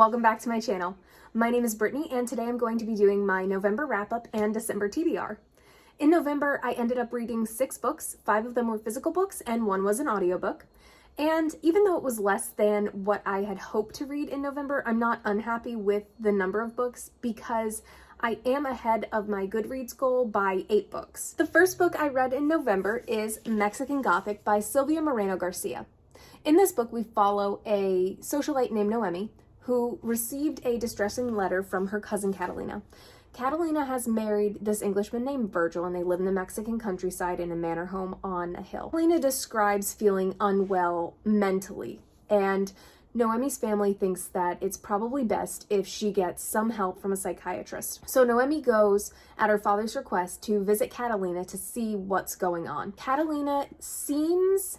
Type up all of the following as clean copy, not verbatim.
welcome back to my channel. My name is Brittany and today I'm going to be doing my November wrap-up and December TBR. In November, I ended up reading 6 books. 5 of them were physical books and 1 was an audiobook. And even though it was less than what I had hoped to read in November, I'm not unhappy with the number of books because I am ahead of my GoodReads goal by 8 books. The first book I read in November is Mexican Gothic by Silvia Moreno Garcia. In this book, we follow a socialite named Noemi who received a distressing letter from her cousin Catalina. Catalina has married this Englishman named Virgil, and they live in the Mexican countryside in a manor home on a hill. Catalina describes feeling unwell mentally, and Noemi's family thinks that it's probably best if she gets some help from a psychiatrist. So Noemi goes at her father's request to visit Catalina to see what's going on. Catalina seems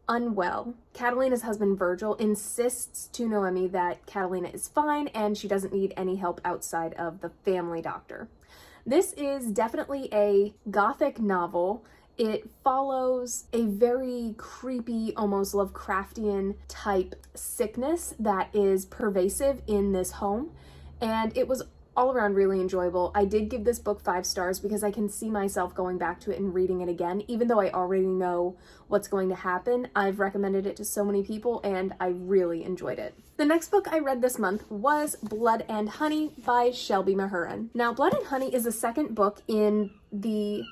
unwell. Catalina's husband Virgil insists to Noemi that Catalina is fine and she doesn't need any help outside of the family doctor. This is definitely a Gothic novel. It follows a very creepy, almost Lovecraftian type sickness that is pervasive in this home, and it was all around really enjoyable. I did give this book 5 stars because I can see myself going back to it and reading it again. Even though I already know what's going to happen, I've recommended it to so many people and I really enjoyed it. The next book I read this month was Blood and Honey by Shelby Mahurin. Now, Blood and Honey is the second book in the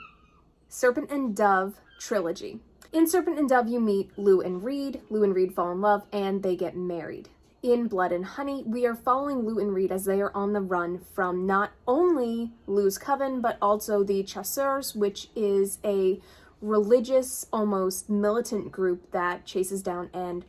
Serpent and Dove trilogy. In Serpent and Dove, you meet Lou and Reed. Lou and Reed fall in love and they get married. In Blood and Honey, we are following Lou and Reed as they are on the run from not only Lou's coven, but also the Chasseurs, which is a religious, almost militant group that chases down and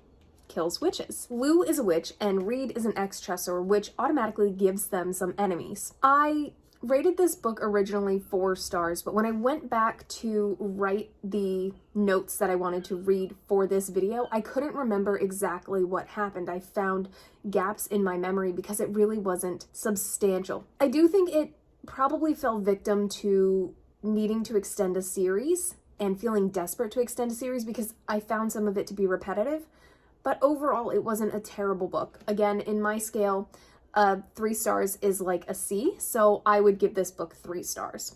kills witches. Lou is a witch and Reed is an ex-Chasseur, which automatically gives them some enemies. I rated this book originally 4 stars, but when I went back to write the notes that I wanted to read for this video, I couldn't remember exactly what happened. I found gaps in my memory because it really wasn't substantial. I do think it probably fell victim to needing to extend a series and feeling desperate to extend a series because I found some of it to be repetitive, but overall it wasn't a terrible book. Again, in my scale, 3 stars is like a C, so I would give this book 3 stars.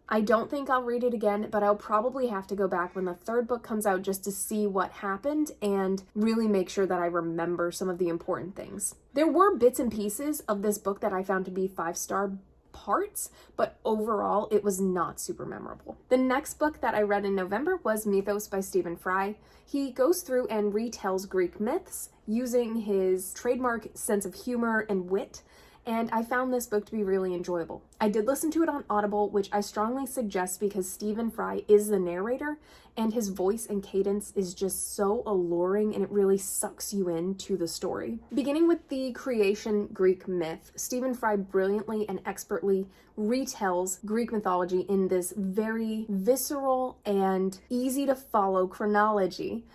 I don't think I'll read it again, but I'll probably have to go back when the 3rd book comes out just to see what happened and really make sure that I remember some of the important things. There were bits and pieces of this book that I found to be 5-star parts, but overall it was not super memorable. The next book that I read in November was Mythos by Stephen Fry. He goes through and retells Greek myths using his trademark sense of humor and wit, and I found this book to be really enjoyable. I did listen to it on Audible, which I strongly suggest because Stephen Fry is the narrator and his voice and cadence is just so alluring and it really sucks you into the story. Beginning with the creation Greek myth, Stephen Fry brilliantly and expertly retells Greek mythology in this very visceral and easy to follow chronology,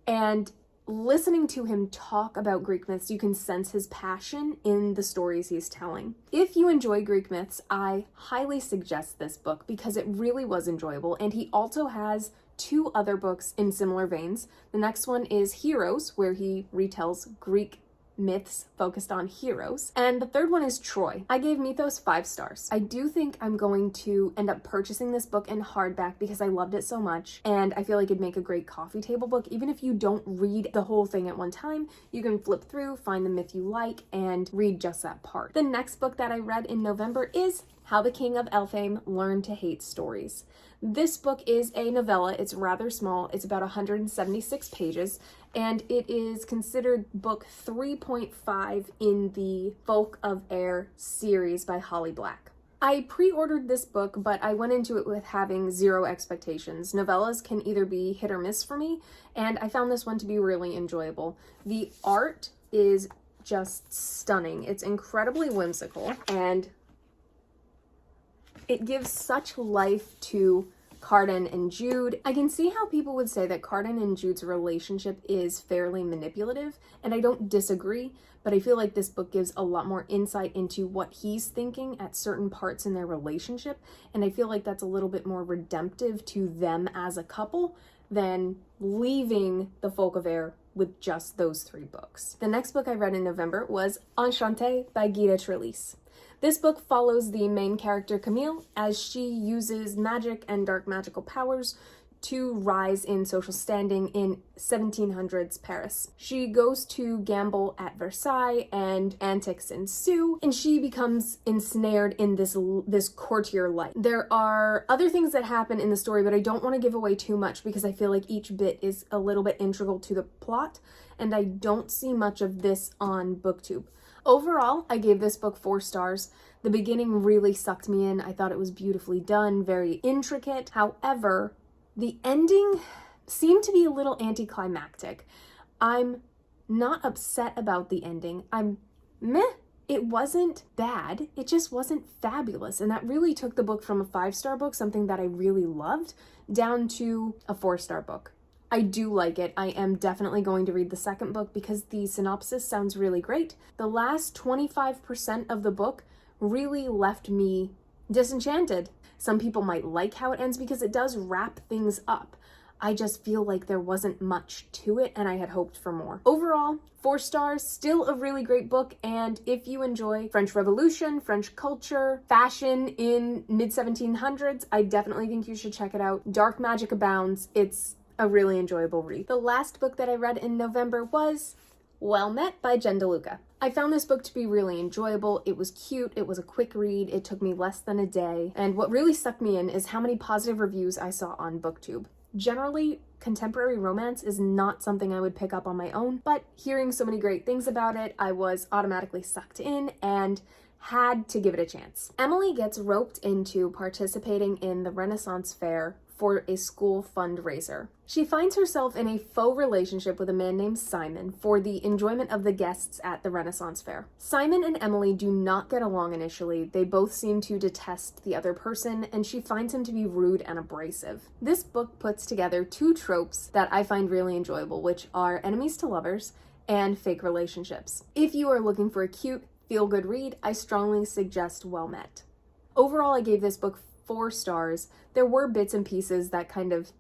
and listening to him talk about Greek myths, you can sense his passion in the stories he's telling. If you enjoy Greek myths, I highly suggest this book because it really was enjoyable, and he also has 2 other books in similar veins. The next one is Heroes, where he retells Greek myths focused on heroes, and the 3rd one is Troy. I gave Mythos 5 stars. I do think I'm going to end up purchasing this book in hardback because I loved it so much, and I feel like it'd make a great coffee table book. Even if you don't read the whole thing at one time, you can flip through, find the myth you like, and read just that part. The next book that I read in November is How the King of Elfhame Learned to Hate Stories. This book is a novella. It's rather small. It's about 176 pages, and it is considered book 3.5 in the Folk of Air series by Holly Black. I pre-ordered this book, but I went into it with having 0 expectations. Novellas can either be hit or miss for me, and I found this one to be really enjoyable. The art is just stunning. It's incredibly whimsical, and it gives such life to Cardan and Jude. I can see how people would say that Cardan and Jude's relationship is fairly manipulative, and I don't disagree, but I feel like this book gives a lot more insight into what he's thinking at certain parts in their relationship, and I feel like that's a little bit more redemptive to them as a couple than leaving the Folk of Air with just those 3 books. The next book I read in November was Enshrante by Gita Trelease. This book follows the main character Camille as she uses magic and dark magical powers to rise in social standing in 1700s Paris. She goes to gamble at Versailles and antics ensue, and she becomes ensnared in this courtier life. There are other things that happen in the story, but I don't want to give away too much because I feel like each bit is a little bit integral to the plot, and I don't see much of this on BookTube. Overall, I gave this book 4 stars. The beginning really sucked me in. I thought it was beautifully done, very intricate. However, the ending seemed to be a little anticlimactic. I'm not upset about the ending. I'm meh. It wasn't bad. It just wasn't fabulous. And that really took the book from a 5-star book, something that I really loved, down to a 4-star book. I do like it. I am definitely going to read the second book because the synopsis sounds really great. The last 25% of the book really left me disenchanted. Some people might like how it ends because it does wrap things up. I just feel like there wasn't much to it and I had hoped for more. Overall, 4 stars, still a really great book, and if you enjoy French Revolution, French culture, fashion in mid-1700s, I definitely think you should check it out. Dark magic abounds. It's a really enjoyable read. The last book that I read in November was Well Met by Jen DeLuca. I found this book to be really enjoyable. It was cute, it was a quick read, it took me less than a day, and what really stuck me in is how many positive reviews I saw on BookTube. Generally, contemporary romance is not something I would pick up on my own, but hearing so many great things about it, I was automatically sucked in and had to give it a chance. Emily gets roped into participating in the Renaissance Fair for a school fundraiser. She finds herself in a faux relationship with a man named Simon for the enjoyment of the guests at the Renaissance Fair. Simon and Emily do not get along initially. They both seem to detest the other person, and she finds him to be rude and abrasive. This book puts together 2 tropes that I find really enjoyable, which are enemies to lovers and fake relationships. If you are looking for a cute, feel-good read, I strongly suggest Well Met. Overall, I gave this book 4 stars. There were bits and pieces that kind of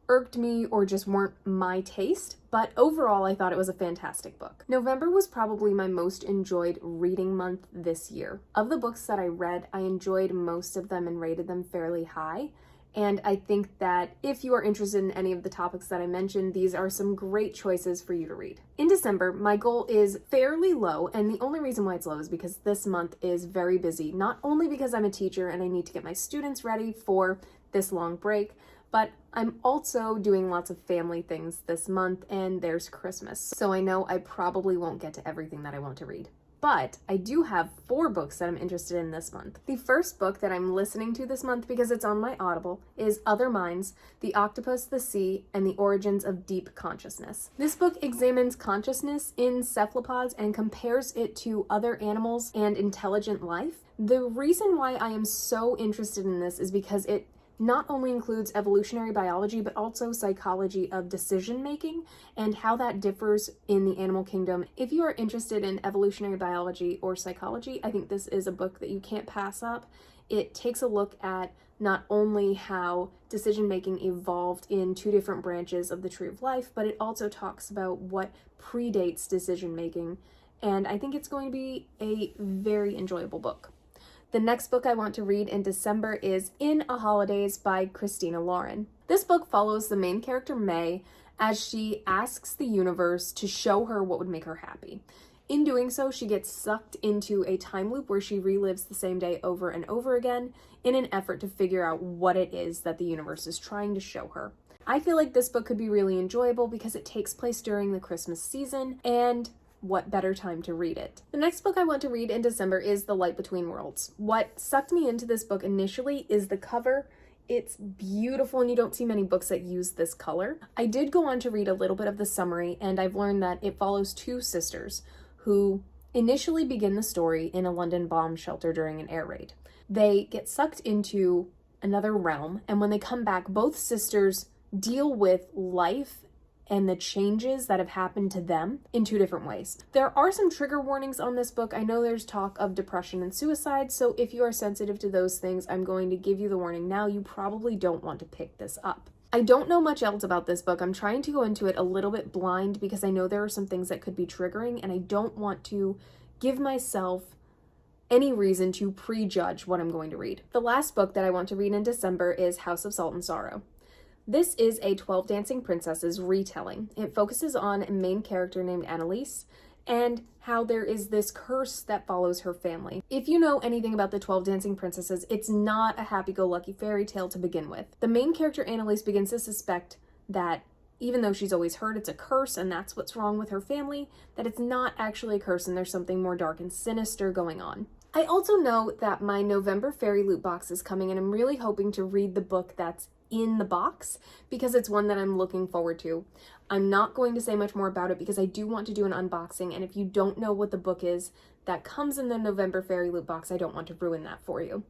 irked me or just weren't my taste, but overall I thought it was a fantastic book. November was probably my most enjoyed reading month this year. Of the books that I read, I enjoyed most of them and rated them fairly high. And I think that if you are interested in any of the topics that I mentioned, these are some great choices for you to read. In December, my goal is fairly low, and the only reason why it's low is because this month is very busy, not only because I'm a teacher and I need to get my students ready for this long break, but I'm also doing lots of family things this month, and there's Christmas. So I know I probably won't get to everything that I want to read. But I do have 4 books that I'm interested in this month. The first book that I'm listening to this month because it's on my Audible is Other Minds, The Octopus, the Sea, and the Origins of Deep Consciousness. This book examines consciousness in cephalopods and compares it to other animals and intelligent life. The reason why I am so interested in this is because it not only includes evolutionary biology, but also psychology of decision-making and how that differs in the animal kingdom. If you are interested in evolutionary biology or psychology, I think this is a book that you can't pass up. It takes a look at not only how decision-making evolved in 2 different branches of the tree of life, but it also talks about what predates decision-making, and I think it's going to be a very enjoyable book. The next book I want to read in December is In a Holidays by Christina Lauren. This book follows the main character May as she asks the universe to show her what would make her happy. In doing so, she gets sucked into a time loop where she relives the same day over and over again in an effort to figure out what it is that the universe is trying to show her. I feel like this book could be really enjoyable because it takes place during the Christmas season, and what better time to read it? The next book I want to read in December is The Light Between Worlds. What sucked me into this book initially is the cover. It's beautiful, and you don't see many books that use this color. I did go on to read a little bit of the summary, and I've learned that it follows 2 sisters who initially begin the story in a London bomb shelter during an air raid. They get sucked into another realm, and when they come back, both sisters deal with life and the changes that have happened to them in 2 different ways. There are some trigger warnings on this book. I know there's talk of depression and suicide, so if you are sensitive to those things, I'm going to give you the warning now. You probably don't want to pick this up. I don't know much else about this book. I'm trying to go into it a little bit blind because I know there are some things that could be triggering, and I don't want to give myself any reason to prejudge what I'm going to read. The last book that I want to read in December is House of Salt and Sorrow. This is a 12 Dancing Princesses retelling. It focuses on a main character named Annalise and how there is this curse that follows her family. If you know anything about the 12 Dancing Princesses, it's not a happy-go-lucky fairy tale to begin with. The main character Annalise begins to suspect that even though she's always heard it's a curse and that's what's wrong with her family, that it's not actually a curse and there's something more dark and sinister going on. I also know that my November fairy loot box is coming, and I'm really hoping to read the book that's in the box because it's one that I'm looking forward to. I'm not going to say much more about it because I do want to do an unboxing, and if you don't know what the book is that comes in the November fairy loot box, I don't want to ruin that for you.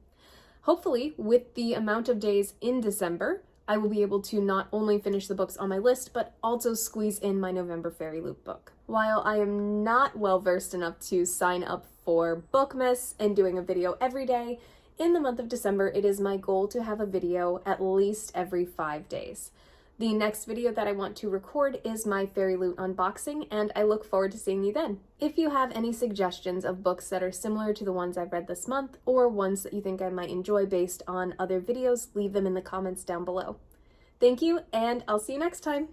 Hopefully, with the amount of days in December, I will be able to not only finish the books on my list, but also squeeze in my November fairy loot book. While I am not well versed enough to sign up for Bookmas and doing a video every day, in the month of December, it is my goal to have a video at least every 5 days. The next video that I want to record is my fairy loot unboxing, and I look forward to seeing you then. If you have any suggestions of books that are similar to the ones I've read this month, or ones that you think I might enjoy based on other videos, leave them in the comments down below. Thank you, and I'll see you next time!